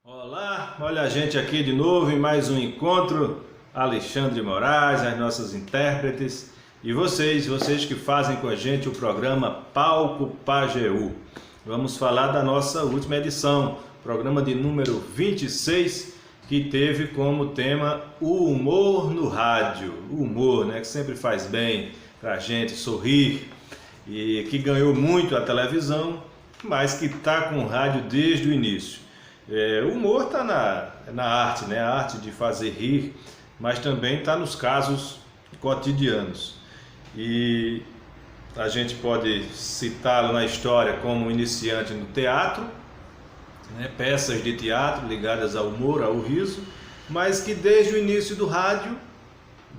Olá, olha a gente aqui de novo em mais um encontro. Alexandre Moraes, as nossas intérpretes e vocês que fazem com a gente o programa Palco Pajeú. Vamos falar da nossa última edição, programa de número 26, que teve como tema o humor no rádio. O humor, né, que sempre faz bem pra gente sorrir e que ganhou muito a televisão, mas que está com o rádio desde o início. O humor está na arte, né? A arte de fazer rir, mas também está nos casos cotidianos. E a gente pode citá-lo na história como iniciante no teatro, né? Peças de teatro ligadas ao humor, ao riso, mas que desde o início do rádio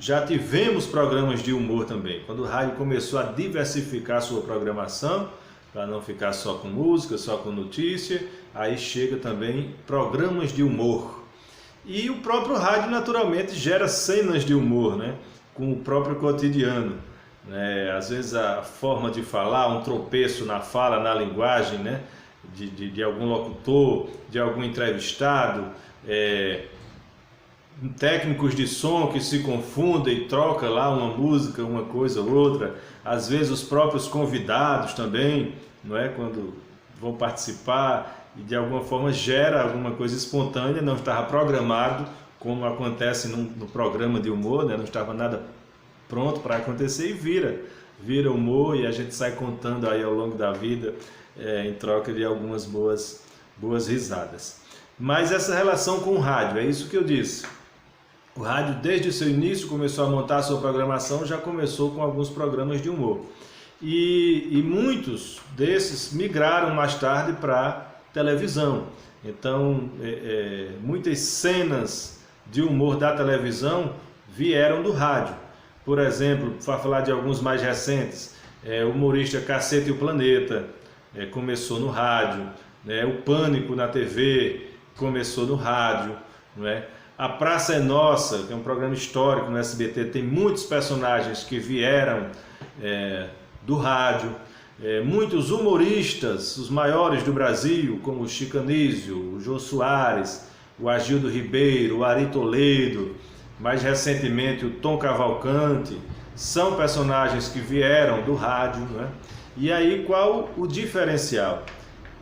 já tivemos programas de humor também. Quando o rádio começou a diversificar sua programação, para não ficar só com música, só com notícia, aí chega também programas de humor. E o próprio rádio naturalmente gera cenas de humor, né? Com o próprio cotidiano, né? Às vezes a forma de falar, um tropeço na fala, na linguagem, né? de algum locutor, de algum entrevistado, técnicos de som que se confundem e trocam lá uma música, uma coisa ou outra. Às vezes os próprios convidados também, não é? Quando vão participar e de alguma forma gera alguma coisa espontânea, não estava programado, como acontece no programa de humor, né? Não estava nada pronto para acontecer e vira humor, e a gente sai contando aí ao longo da vida, em troca de algumas boas risadas. Mas essa relação com o rádio, é isso que eu disse. O rádio, desde o seu início, começou a montar a sua programação, já começou com alguns programas de humor. E muitos desses migraram mais tarde para televisão. Então, muitas cenas de humor da televisão vieram do rádio. Por exemplo, para falar de alguns mais recentes, o humorista Cacete e o Planeta começou no rádio, né? O Pânico na TV começou no rádio, não é? A Praça é Nossa, que é um programa histórico no SBT, tem muitos personagens que vieram do rádio. Muitos humoristas, os maiores do Brasil, como o Chico Anísio, o Jô Soares, o Agildo Ribeiro, o Ari Toledo, mais recentemente o Tom Cavalcante, são personagens que vieram do rádio, né? E aí qual o diferencial?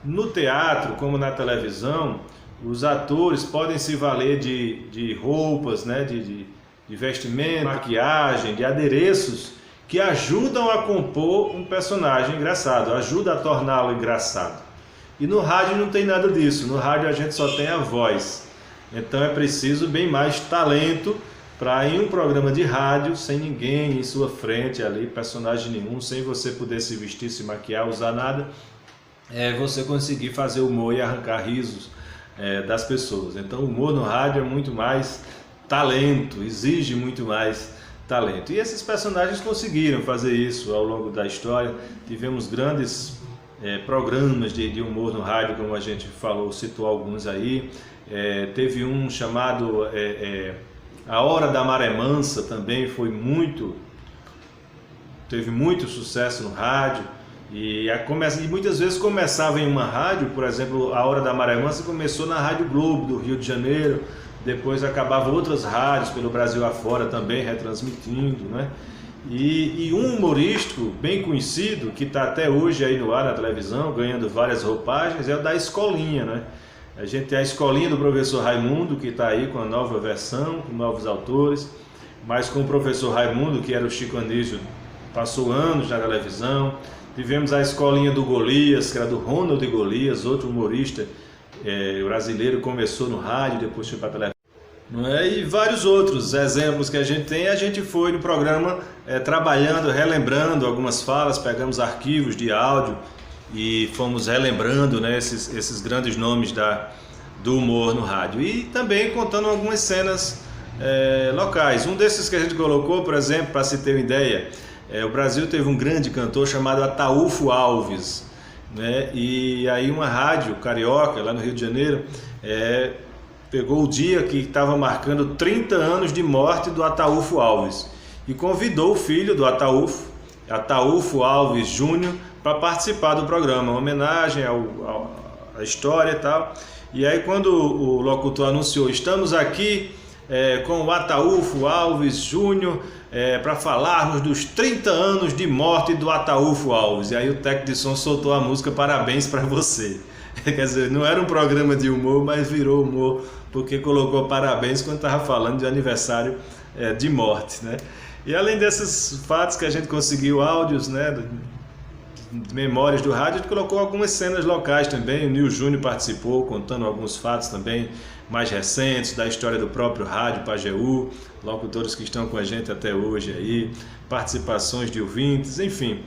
No teatro, como na televisão, os atores podem se valer de roupas, né? de vestimenta, maquiagem, de adereços que ajudam a compor um personagem engraçado, ajuda a torná-lo engraçado. E no rádio não tem nada disso, no rádio a gente só tem a voz. Então é preciso bem mais talento para em um programa de rádio, sem ninguém em sua frente ali, personagem nenhum, sem você poder se vestir, se maquiar, usar nada, você conseguir fazer humor e arrancar risos das pessoas. Então o humor no rádio é muito mais talento, exige muito mais talento. E esses personagens conseguiram fazer isso ao longo da história. Tivemos grandes programas de humor no rádio, como a gente falou, citou alguns aí. Teve um chamado A Hora da Maré Mansa, também teve muito sucesso no rádio. E muitas vezes começava em uma rádio, por exemplo, A Hora da Maré Mansa começou na Rádio Globo do Rio de Janeiro, depois acabava outras rádios pelo Brasil afora também retransmitindo, né? E um humorístico bem conhecido, que está até hoje aí no ar na televisão, ganhando várias roupagens, é o da Escolinha, né? A gente tem a Escolinha do Professor Raimundo, que está aí com a nova versão, com novos autores, mas com o Professor Raimundo, que era o Chico Anísio, passou anos na televisão. Tivemos a Escolinha do Golias, que era do Ronald Golias, outro humorista brasileiro, começou no rádio, depois foi para a televisão. E vários outros exemplos que a gente tem. A gente foi no programa trabalhando, relembrando algumas falas, pegamos arquivos de áudio e fomos relembrando, né, esses grandes nomes do humor no rádio. E também contando algumas cenas locais. Um desses que a gente colocou, por exemplo, para se ter uma ideia, o Brasil teve um grande cantor chamado Ataúfo Alves, né? E aí uma rádio carioca lá no Rio de Janeiro pegou o dia que estava marcando 30 anos de morte do Ataúfo Alves e convidou o filho do Ataúfo Alves Júnior, para participar do programa, uma homenagem à história e tal. E aí quando o locutor anunciou, estamos aqui com o Ataúfo Alves Júnior para falarmos dos 30 anos de morte do Ataúfo Alves. E aí o técnico de som soltou a música Parabéns para Você. Quer dizer, não era um programa de humor, mas virou humor, porque colocou parabéns quando estava falando de aniversário de morte, né? E além desses fatos que a gente conseguiu áudios, né, de memórias do rádio, a gente colocou algumas cenas locais também. O Nil Júnior participou, contando alguns fatos também mais recentes da história do próprio rádio Pajeú, locutores que estão com a gente até hoje aí, participações de ouvintes, enfim,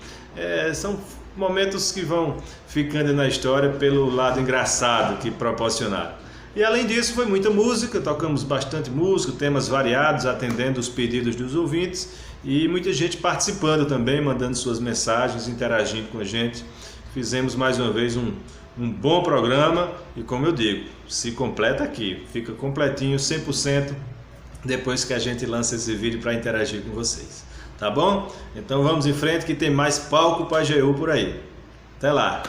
são momentos que vão ficando na história pelo lado engraçado que proporcionaram. E além disso foi muita música, tocamos bastante música, temas variados, atendendo os pedidos dos ouvintes e muita gente participando também, mandando suas mensagens, interagindo com a gente. Fizemos mais uma vez um bom programa e, como eu digo, se completa aqui, fica completinho 100% depois que a gente lança esse vídeo para interagir com vocês. Tá bom? Então vamos em frente que tem mais palco Pajeú por aí. Até lá!